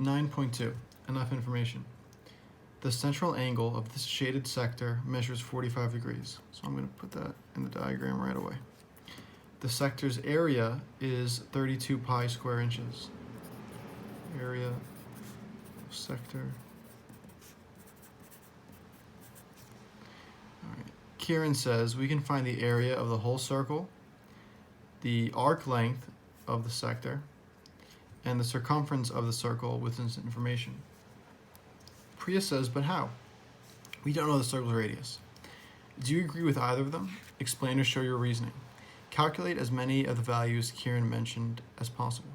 9.2, enough information. The central angle of this shaded sector measures 45 degrees. So I'm going to put that in the diagram right away. The sector's area is 32 pi square inches. Area of sector. All right. Kieran says we can find the area of the whole circle, the arc length of the sector, and the circumference of the circle with this information. Priya says, but how? We don't know the circle's radius. Do you agree with either of them? Explain or show your reasoning. Calculate as many of the values Kieran mentioned as possible.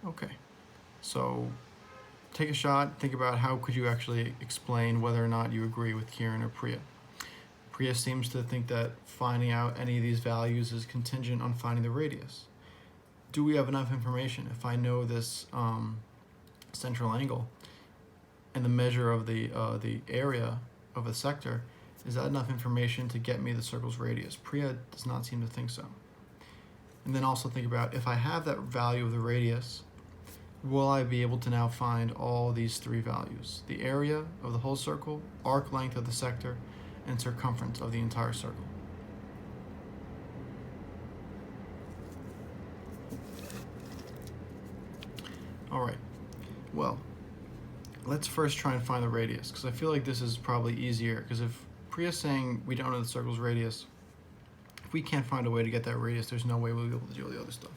Okay, so take a shot, think about how could you actually explain whether or not you agree with Kieran or Priya. Priya seems to think that finding out any of these values is contingent on finding the radius. Do we have enough information? If I know this central angle and the measure of the area of a sector, is that enough information to get me the circle's radius? Priya does not seem to think so. And then also think about, if I have that value of the radius, will I be able to now find all these three values? The area of the whole circle, arc length of the sector, and circumference of the entire circle. All right, well, let's first try and find the radius, because I feel like this is probably easier, because if Priya's saying we don't know the circle's radius, if we can't find a way to get that radius, there's no way we'll be able to do all the other stuff.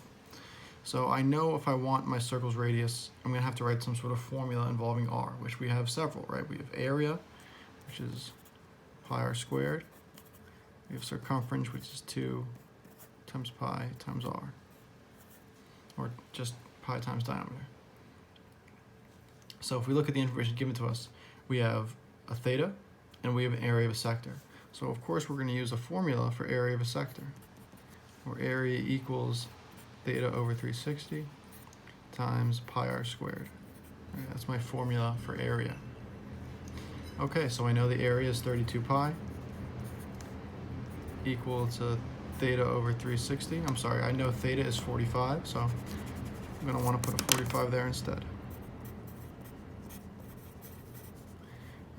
So I know if I want my circle's radius, I'm going to have to write some sort of formula involving r, which we have several, right? We have area, which is pi r squared. We have circumference, which is 2 times pi times r, or just pi times diameter. So if we look at the information given to us, we have a theta and we have an area of a sector. So of course we're going to use a formula for area of a sector, where area equals theta over 360 times pi r squared. Right, that's my formula for area. Okay, so I know the area is 32 pi equal to theta over 360. I'm sorry, I know theta is 45, so I'm going to want to put a 45 there instead.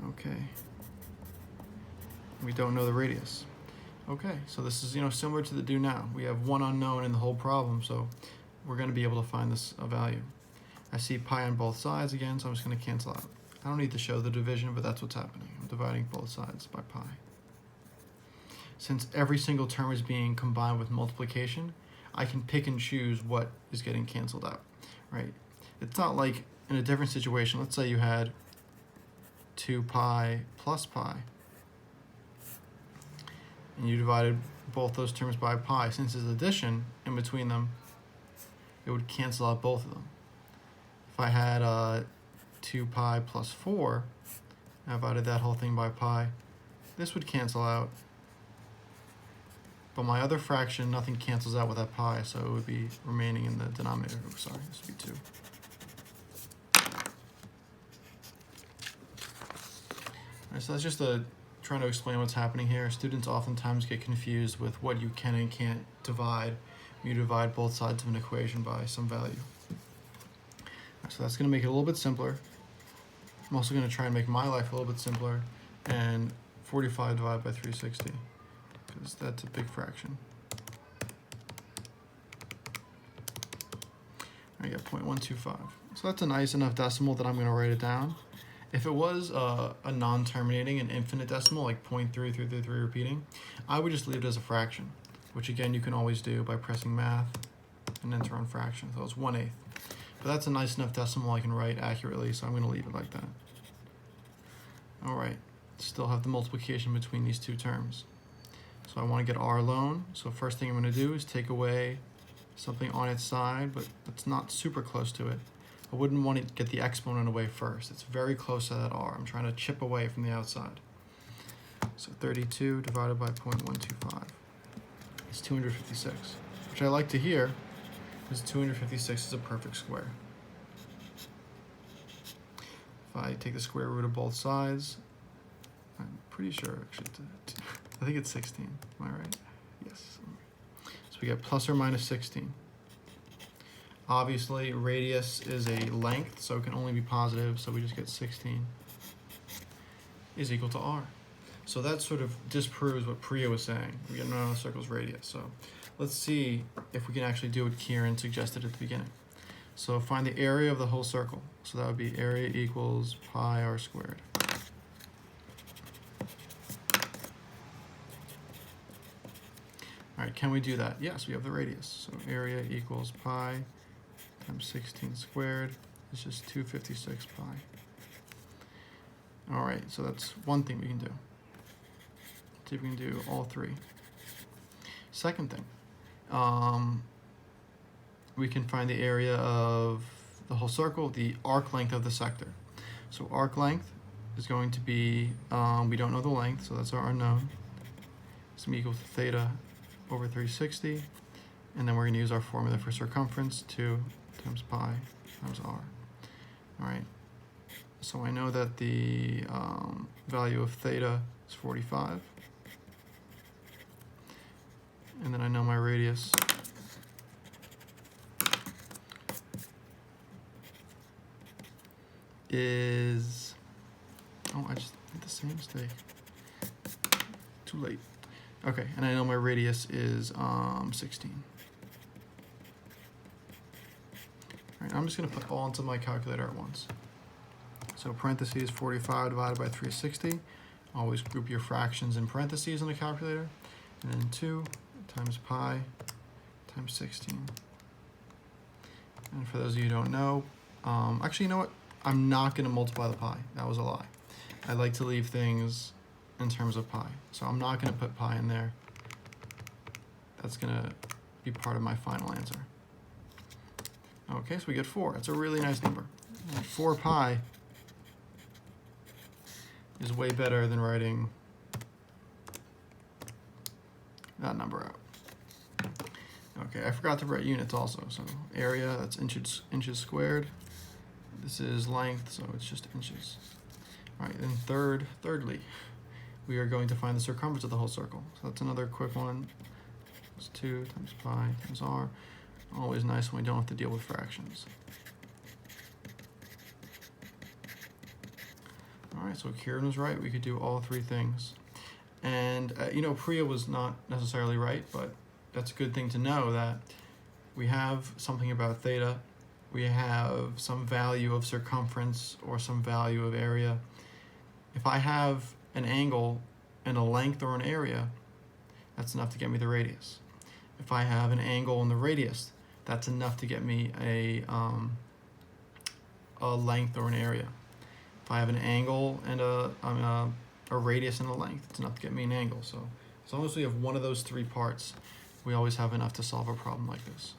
Okay. We don't know the radius. Okay, so this is, similar to the do now. We have one unknown in the whole problem, so we're going to be able to find this value. I see pi on both sides again, so I'm just going to cancel out. I don't need to show the division, but that's what's happening. I'm dividing both sides by pi. Since every single term is being combined with multiplication, I can pick and choose what is getting canceled out, right? It's not like in a different situation. Let's say you had 2 pi plus pi, and you divided both those terms by pi. Since there's addition in between them, it would cancel out both of them. If I had 2 pi plus 4, and I divided that whole thing by pi, this would cancel out. But my other fraction, nothing cancels out with that pi, so it would be remaining in the denominator. Oh, sorry, this would be 2. All right, so that's just trying to explain what's happening here. Students oftentimes get confused with what you can and can't divide when you divide both sides of an equation by some value. Right, so that's going to make it a little bit simpler. I'm also going to try and make my life a little bit simpler, and 45 divided by 360, because that's a big fraction. I got 0.125. So that's a nice enough decimal that I'm going to write it down. If it was a non-terminating, an infinite decimal, like 0.3333 repeating, I would just leave it as a fraction, which again you can always do by pressing math and enter on fraction. So it's 1/8. But that's a nice enough decimal I can write accurately, so I'm going to leave it like that. All right, still have the multiplication between these two terms. So I want to get r alone. So first thing I'm going to do is take away something on its side, but it's not super close to it. I wouldn't want to get the exponent away first. It's very close to that r. I'm trying to chip away from the outside. So 32 divided by 0.125 is 256, which I like to hear because 256 is a perfect square. If I take the square root of both sides, I'm pretty sure actually, I think it's 16. Am I right? Yes. So we get plus or minus 16. Obviously, radius is a length, so it can only be positive, so we just get 16 is equal to r. So that sort of disproves what Priya was saying. We get no circle's radius. So let's see if we can actually do what Kieran suggested at the beginning. So find the area of the whole circle. So that would be area equals pi r squared. All right, can we do that? Yes, we have the radius. So area equals pi times 16 squared. It's just 256 pi. All right, so that's one thing we can do. Let's see if we can do all three. Second thing, we can find the area of the whole circle, the arc length of the sector. So arc length is going to be, we don't know the length, so that's our unknown. It's going to be equal to theta over 360. And then we're going to use our formula for circumference, 2 times pi times r. All right. So I know that the value of theta is 45. And then I know my radius is, oh, I just made the same mistake. Too late. Okay, and I know my radius is 16. All right, I'm just gonna put all into my calculator at once. So parentheses 45 divided by 360. Always group your fractions in parentheses on the calculator. And then 2 times pi times 16. And for those of you who don't know, actually, you know what? I'm not going to multiply the pi. That was a lie. I like to leave things in terms of pi. So I'm not going to put pi in there. That's going to be part of my final answer. Okay, so we get 4. That's a really nice number. 4 pi is way better than writing that number out. Okay, I forgot to write units also. So area, that's inches squared. This is length, so it's just inches. All right, and thirdly, we are going to find the circumference of the whole circle. So that's another quick one. It's 2 times pi times r. Always nice when we don't have to deal with fractions. All right, so Kieran was right. We could do all three things. And, you know, Priya was not necessarily right, but that's a good thing to know that we have something about theta. We have some value of circumference or some value of area. If I have an angle and a length or an area, that's enough to get me the radius. If I have an angle and the radius, that's enough to get me a length or an area. If I have an angle and a radius and a length, it's enough to get me an angle. So as long as we have one of those three parts, we always have enough to solve a problem like this.